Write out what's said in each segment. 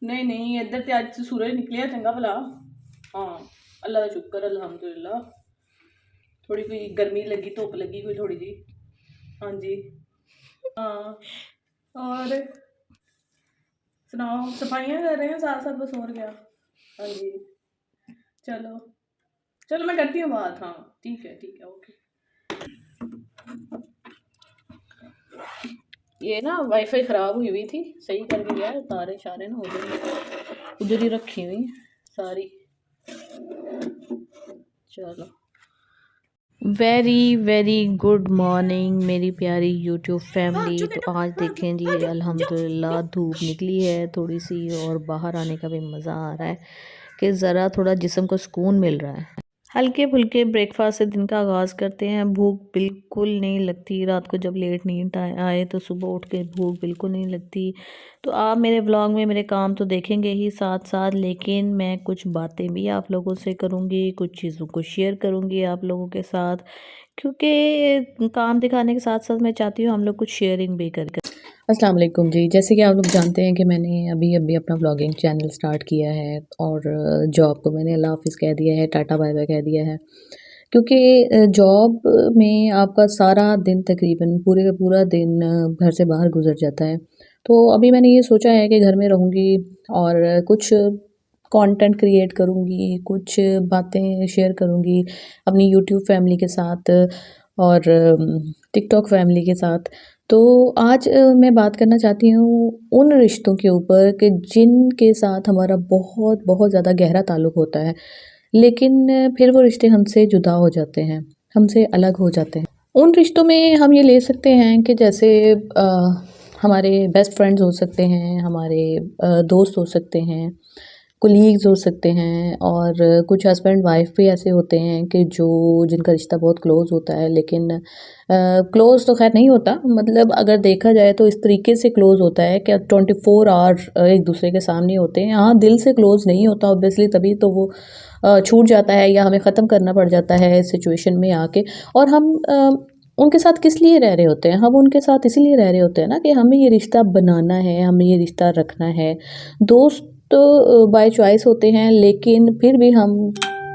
नहीं नहीं, इधर तो अज सूरज निकलिया चंगा भला। हाँ, अल्लाह का शुक्र, अल्हम्दुलिल्लाह। थोड़ी कोई गर्मी लगी, धुप लगी कोई थोड़ी जी। हाँ जी। हाँ, और सुनाओ, सफाइयाँ कर रहे हैं साथ साथ, बस और क्या। हाँ जी। चलो, चलो मैं करती हूँ बात। हाँ, ठीक है, ओके। ये ना वाईफाई ख़राब हुई थी, सही करके गया है, तारे शारे ना उधर ही रखी हुई सारी। चलो, वेरी वेरी गुड मॉर्निंग मेरी प्यारी यूट्यूब फैमिली। तो आज देखें जी, अल्हम्दुलिल्लाह धूप निकली है थोड़ी सी, और बाहर आने का भी मज़ा आ रहा है कि ज़रा थोड़ा जिस्म को सुकून मिल रहा है। हल्के फुल्के ब्रेकफास्ट से दिन का आगाज़ करते हैं। भूख बिल्कुल नहीं लगती, रात को जब लेट नींद आए तो सुबह उठ के भूख बिल्कुल नहीं लगती। तो आप मेरे व्लॉग में मेरे काम तो देखेंगे ही साथ साथ, लेकिन मैं कुछ बातें भी आप लोगों से करूँगी, कुछ चीज़ों को शेयर करूँगी आप लोगों के साथ, क्योंकि काम दिखाने के साथ साथ मैं चाहती हूँ हम लोग कुछ शेयरिंग भी कर। अस्सलाम वालेकुम जी। जैसे कि आप लोग जानते हैं कि मैंने अभी अभी अपना व्लॉगिंग चैनल स्टार्ट किया है, और जॉब को मैंने अल्लाह हाफ़िज़ कह दिया है, टाटा बाय बाय कह दिया है। क्योंकि जॉब में आपका सारा दिन तकरीबन पूरे का पूरा दिन घर से बाहर गुज़र जाता है। तो अभी मैंने ये सोचा है कि घर में रहूँगी और कुछ कंटेंट क्रिएट करूँगी, कुछ बातें शेयर करूँगी अपनी यूट्यूब फैमिली के साथ और टिकटॉक फैमिली के साथ। तो आज मैं बात करना चाहती हूँ उन रिश्तों के ऊपर कि जिनके साथ हमारा बहुत बहुत ज़्यादा गहरा ताल्लुक़ होता है, लेकिन फिर वो रिश्ते हमसे जुदा हो जाते हैं, हमसे अलग हो जाते हैं। उन रिश्तों में हम ये ले सकते हैं कि जैसे हमारे बेस्ट फ्रेंड्स हो सकते हैं, हमारे दोस्त हो सकते हैं, कोलीग्स हो सकते हैं, और कुछ हस्बैंड वाइफ भी ऐसे होते हैं कि जो जिनका रिश्ता बहुत क्लोज़ होता है, लेकिन क्लोज़ तो खैर नहीं होता, मतलब अगर देखा जाए तो इस तरीके से क्लोज़ होता है कि 24 आवर एक दूसरे के सामने होते हैं। हाँ, दिल से क्लोज़ नहीं होता ऑब्वियसली, तभी तो वो छूट जाता है या हमें ख़त्म करना पड़ जाता है इस सिचुएशन में आके। और हम उनके साथ किस लिए रह रहे होते हैं? हम उनके साथ इसीलिए रह रहे होते हैं ना कि हमें ये रिश्ता बनाना है, हमें ये रिश्ता रखना है। दोस्त तो बाय चॉइस होते हैं, लेकिन फिर भी हम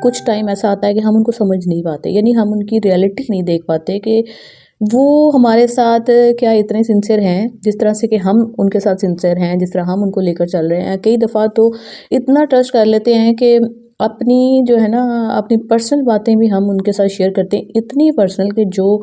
कुछ टाइम ऐसा आता है कि हम उनको समझ नहीं पाते, यानी हम उनकी रियलिटी नहीं देख पाते कि वो हमारे साथ क्या इतने सिंसियर हैं जिस तरह से कि हम उनके साथ सिंसियर हैं, जिस तरह हम उनको लेकर चल रहे हैं। कई दफ़ा तो इतना ट्रस्ट कर लेते हैं कि अपनी जो है ना, अपनी पर्सनल बातें भी हम उनके साथ शेयर करते हैं, इतनी पर्सनल कि जो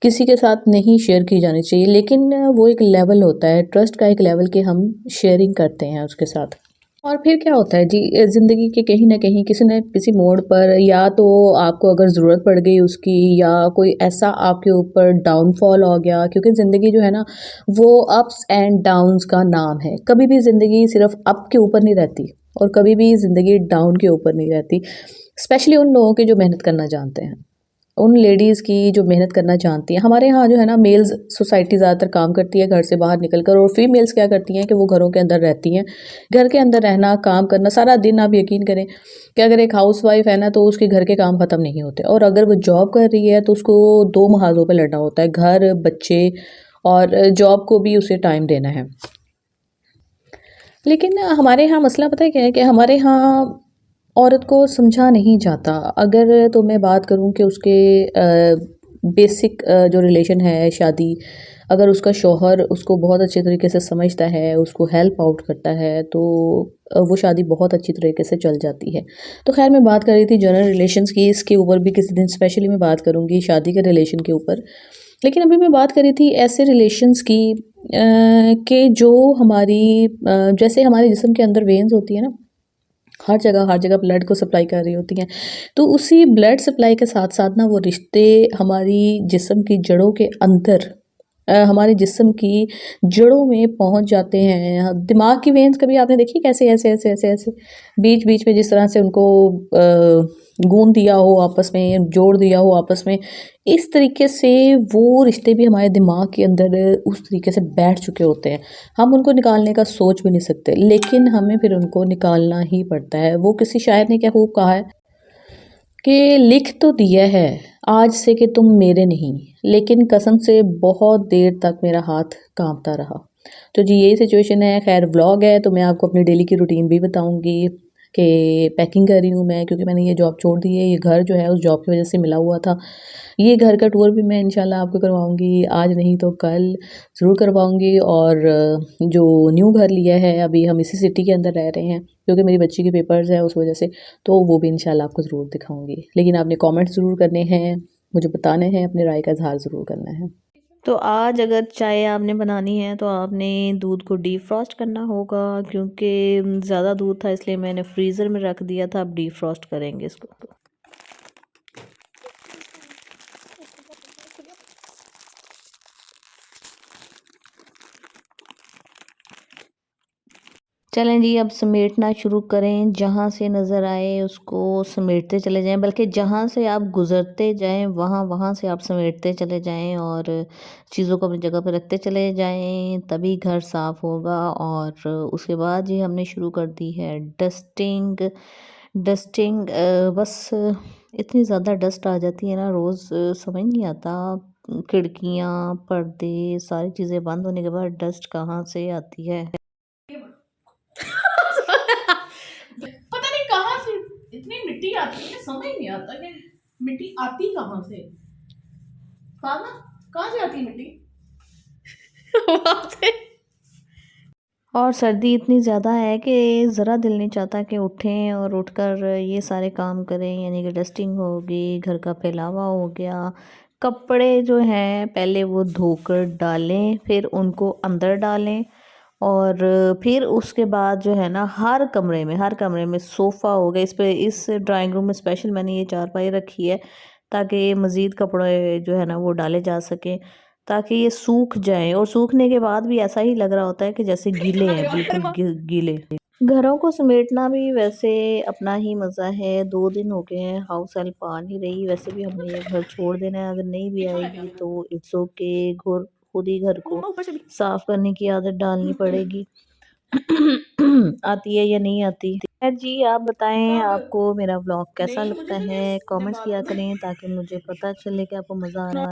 किसी के साथ नहीं शेयर की जानी चाहिए। लेकिन वो एक लेवल होता है, ट्रस्ट का एक लेवल कि हम शेयरिंग करते हैं उसके साथ। और फिर क्या होता है जी, ज़िंदगी के कहीं न कहीं किसी न किसी मोड़ पर, या तो आपको अगर ज़रूरत पड़ गई उसकी, या कोई ऐसा आपके ऊपर डाउनफॉल हो गया, क्योंकि ज़िंदगी जो है ना, वो अप्स एंड डाउन्स का नाम है। कभी भी ज़िंदगी सिर्फ़ अप के ऊपर नहीं रहती, और कभी भी ज़िंदगी डाउन के ऊपर नहीं रहती। स्पेशली उन लोगों के जो मेहनत करना जानते हैं, उन लेडीज़ की जो मेहनत करना चाहती हैं। हमारे यहाँ जो है ना, मेल्स सोसाइटी ज़्यादातर काम करती है घर से बाहर निकल कर, और फीमेल्स क्या करती हैं कि वो घरों के अंदर रहती हैं। घर के अंदर रहना, काम करना सारा दिन। आप यकीन करें कि अगर एक हाउसवाइफ है ना, तो उसके घर के काम ख़त्म नहीं होते, और अगर वो जॉब कर रही है तो उसको 2 महाज़ों पे लड़ना होता है, घर, बच्चे, और जॉब को भी उसे टाइम देना है। लेकिन हमारे यहाँ मसला पता है क्या है कि हमारे यहाँ औरत को समझा नहीं जाता। अगर तो मैं बात करूँ कि उसके बेसिक जो रिलेशन है शादी, अगर उसका शौहर उसको बहुत अच्छे तरीके से समझता है, उसको हेल्प आउट करता है, तो वो शादी बहुत अच्छी तरीके से चल जाती है। तो खैर, मैं बात कर रही थी जनरल रिलेशंस की, इसके ऊपर भी किसी दिन स्पेशली मैं बात करूँगी शादी के रिलेशन के ऊपर। लेकिन अभी मैं बात कर रही थी ऐसे रिलेशंस की कि जो हमारी जैसे हमारे जिस्म के अंदर वेन्स होती है ना, हर जगह ब्लड को सप्लाई कर रही होती हैं। तो उसी ब्लड सप्लाई के साथ साथ ना, वो रिश्ते हमारी जिस्म की जड़ों के अंदर, हमारे जिस्म की जड़ों में पहुंच जाते हैं। दिमाग की वेन्स कभी आपने देखी कैसे ऐसे ऐसे ऐसे ऐसे बीच बीच में जिस तरह से उनको गूंद दिया हो आपस में, जोड़ दिया हो आपस में, इस तरीके से वो रिश्ते भी हमारे दिमाग के अंदर उस तरीके से बैठ चुके होते हैं। हम उनको निकालने का सोच भी नहीं सकते, लेकिन हमें फिर उनको निकालना ही पड़ता है। वो किसी शायर ने क्या खूब कहा है कि लिख तो दिया है आज से कि तुम मेरे नहीं, लेकिन कसम से बहुत देर तक मेरा हाथ कांपता रहा। तो जी यही सिचुएशन है। खैर व्लॉग है तो मैं आपको अपनी डेली की रूटीन भी बताऊंगी कि पैकिंग कर रही हूँ मैं, क्योंकि मैंने ये जॉब छोड़ दी है। ये घर जो है उस जॉब की वजह से मिला हुआ था। ये घर का टूर भी मैं इंशाल्लाह आपको करवाऊंगी, आज नहीं तो कल ज़रूर करवाऊंगी। और जो न्यू घर लिया है अभी हम इसी सिटी के अंदर रह रहे हैं, क्योंकि मेरी बच्ची के पेपर्स हैं उस वजह से, तो वो भी इंशाल्लाह आपको ज़रूर दिखाऊंगी। लेकिन आपने कमेंट्स ज़रूर करने हैं, मुझे बताने हैं, अपने राय का इजहार ज़रूर करना है। तो आज अगर चाय आपने बनानी है तो आपने दूध को डीफ्रॉस्ट करना होगा, क्योंकि ज़्यादा दूध था इसलिए मैंने फ्रीज़र में रख दिया था। अब डीफ्रॉस्ट करेंगे इसको। चलें जी, अब समेटना शुरू करें। जहाँ से नज़र आए उसको समेटते चले जाएं, बल्कि जहाँ से आप गुज़रते जाएं वहाँ वहाँ से आप समेटते चले जाएं और चीज़ों को अपनी जगह पर रखते चले जाएं, तभी घर साफ़ होगा। और उसके बाद जी हमने शुरू कर दी है डस्टिंग। डस्टिंग बस इतनी ज़्यादा डस्ट आ जाती है ना रोज़, समझ नहीं आता। खिड़कियाँ, पर्दे, सारी चीज़ें बंद होने के बाद डस्ट कहाँ से आती है। पता नहीं कहाँ से इतनी मिट्टी आती है, समझ नहीं आता कि मिट्टी आती कहाँ से। कहाँ से आती है मिट्टी? वहाँ से। और सर्दी इतनी ज़्यादा है कि ज़रा दिल नहीं चाहता कि उठें और उठकर ये सारे काम करें, यानी कि डस्टिंग होगी, घर का फैलावा हो गया। कपड़े जो हैं पहले वो धोकर डालें, फिर उनको अंदर डालें, और फिर उसके बाद जो है ना हर कमरे में सोफ़ा हो गया। इस ड्राइंग रूम में स्पेशल मैंने ये चारपाई रखी है ताकि मज़ीद कपड़े जो है ना वो डाले जा सकें, ताकि ये सूख जाएं। और सूखने के बाद भी ऐसा ही लग रहा होता है कि जैसे गीले हैं, बिल्कुल गीले। घरों को समेटना भी वैसे अपना ही मज़ा है। 2 दिन हो गए हैं हाउस हेल्प आ नहीं रही। वैसे भी हमने ये घर छोड़ देना है, अगर नहीं भी आएगी तो इट्स ओके। खुद ही घर को साफ करने की आदत डालनी पड़ेगी। आती है या नहीं आती। खैर जी, आप बताएं आपको मेरा व्लॉग कैसा लगता है, कमेंट्स किया करें ताकि मुझे पता चले कि आपको मज़ा आ रहा है।